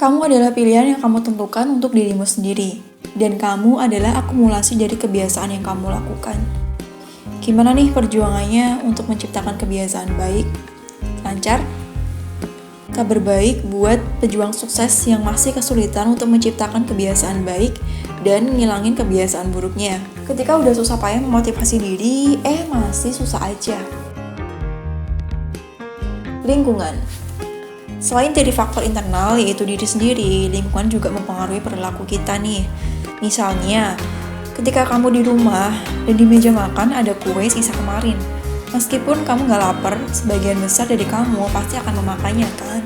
Kamu adalah pilihan yang kamu tentukan untuk dirimu sendiri, dan kamu adalah akumulasi dari kebiasaan yang kamu lakukan. Gimana nih perjuangannya untuk menciptakan kebiasaan baik? Lancar? Kabar baik buat pejuang sukses yang masih kesulitan untuk menciptakan kebiasaan baik dan ngilangin kebiasaan buruknya. Ketika udah susah payah memotivasi diri, masih susah aja. Lingkungan. Selain dari faktor internal yaitu diri sendiri, lingkungan juga mempengaruhi perilaku kita nih. Misalnya, ketika kamu di rumah dan di meja makan ada kue sisa kemarin. Meskipun kamu gak lapar, sebagian besar dari kamu pasti akan memakannya kan?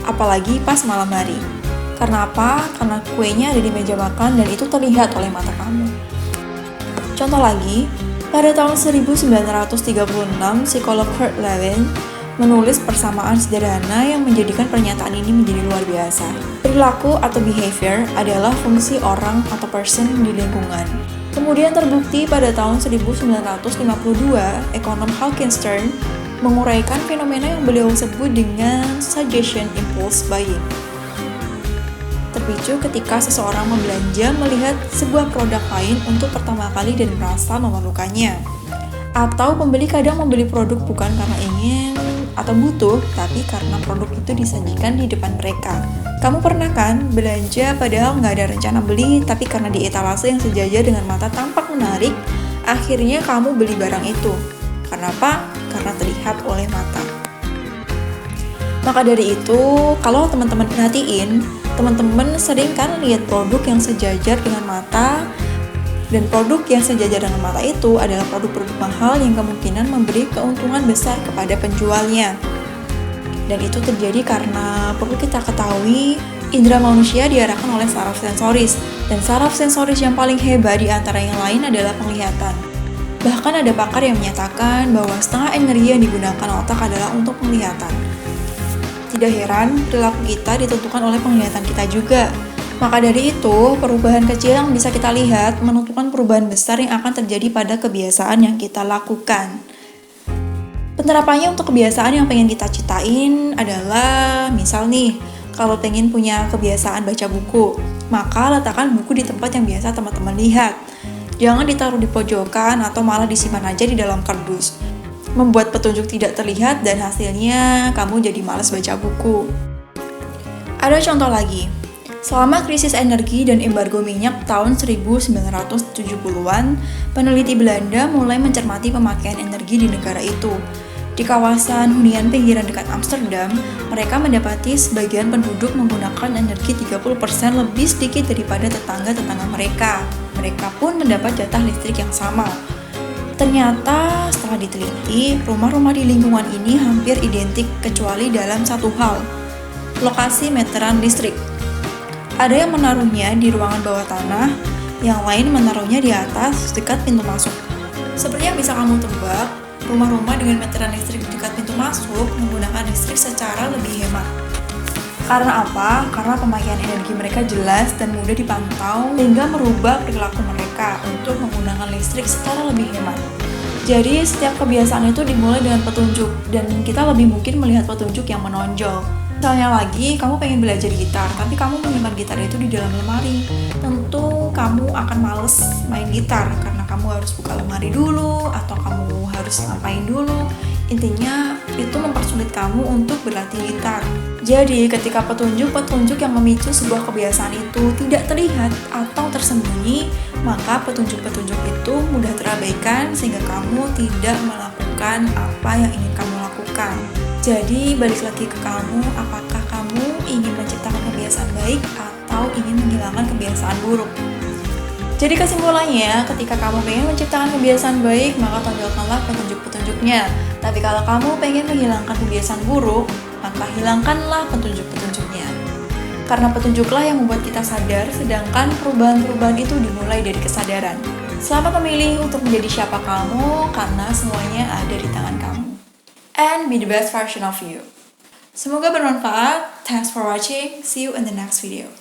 Apalagi pas malam hari. Karena apa? Karena kuenya ada di meja makan dan itu terlihat oleh mata kamu. Contoh lagi, pada tahun 1936, psikolog Kurt Lewin menulis persamaan sederhana yang menjadikan pernyataan ini menjadi luar biasa. Perilaku atau behavior adalah fungsi orang atau person di lingkungan. Kemudian terbukti pada tahun 1952, ekonom Hawkins Stern menguraikan fenomena yang beliau sebut dengan suggestion impulse buying. Terpicu ketika seseorang membelanja melihat sebuah produk lain untuk pertama kali dan merasa memerlukannya. Atau pembeli kadang membeli produk bukan karena ingin atau butuh, tapi karena produk itu disajikan di depan mereka. Kamu pernah kan belanja padahal nggak ada rencana beli, tapi karena di etalase yang sejajar dengan mata tampak menarik, akhirnya kamu beli barang itu. Karena apa? Karena terlihat oleh mata. Maka dari itu, kalau teman-teman perhatiin, teman-teman sering kan lihat produk yang sejajar dengan mata, dan produk yang sejajar dengan mata itu adalah produk-produk mahal yang kemungkinan memberi keuntungan besar kepada penjualnya. Dan itu terjadi karena perlu kita ketahui, indera manusia diarahkan oleh saraf sensoris. Dan saraf sensoris yang paling hebat di antara yang lain adalah penglihatan. Bahkan ada pakar yang menyatakan bahwa setengah energi yang digunakan otak adalah untuk penglihatan. Tidak heran, perilaku kita ditentukan oleh penglihatan kita juga. Maka dari itu, perubahan kecil yang bisa kita lihat menentukan perubahan besar yang akan terjadi pada kebiasaan yang kita lakukan. Penerapannya untuk kebiasaan yang pengen kita ciptain adalah, misal nih, kalau pengen punya kebiasaan baca buku, maka letakkan buku di tempat yang biasa teman-teman lihat. Jangan ditaruh di pojokan atau malah disimpan aja di dalam kardus. Membuat petunjuk tidak terlihat dan hasilnya kamu jadi malas baca buku. Ada contoh lagi. Selama krisis energi dan embargo minyak tahun 1970-an, peneliti Belanda mulai mencermati pemakaian energi di negara itu. Di kawasan hunian pinggiran dekat Amsterdam, mereka mendapati sebagian penduduk menggunakan energi 30% lebih sedikit daripada tetangga-tetangga mereka. Mereka pun mendapat jatah listrik yang sama. Ternyata setelah diteliti, rumah-rumah di lingkungan ini hampir identik kecuali dalam satu hal, lokasi meteran listrik. Ada yang menaruhnya di ruangan bawah tanah, yang lain menaruhnya di atas dekat pintu masuk. Seperti yang bisa kamu tebak, rumah-rumah dengan meteran listrik dekat pintu masuk menggunakan listrik secara lebih hemat. Karena apa? Karena pemakaian energi mereka jelas dan mudah dipantau hingga merubah perilaku mereka untuk menggunakan listrik secara lebih hemat. Jadi setiap kebiasaan itu dimulai dengan petunjuk dan kita lebih mungkin melihat petunjuk yang menonjol. Misalnya lagi, kamu pengen belajar gitar, tapi kamu menyimpan gitar itu di dalam lemari. Tentu kamu akan males main gitar, karena kamu harus buka lemari dulu, atau kamu harus ngapain dulu. Intinya, itu mempersulit kamu untuk berlatih gitar. Jadi, ketika petunjuk-petunjuk yang memicu sebuah kebiasaan itu tidak terlihat atau tersembunyi, maka petunjuk-petunjuk itu mudah terabaikan sehingga kamu tidak melakukan apa yang ingin kamu lakukan. Jadi, balik lagi ke kamu, apakah kamu ingin menciptakan kebiasaan baik atau ingin menghilangkan kebiasaan buruk? Jadi kesimpulannya, ketika kamu pengen menciptakan kebiasaan baik, maka tonjolkanlah petunjuk-petunjuknya. Tapi kalau kamu pengen menghilangkan kebiasaan buruk, maka hilangkanlah petunjuk-petunjuknya. Karena petunjuklah yang membuat kita sadar, sedangkan perubahan-perubahan itu dimulai dari kesadaran. Selamat memilih untuk menjadi siapa kamu, karena semuanya ada di tangan kamu. And be the best version of you. Semoga bermanfaat. Thanks for watching. See you in the next video.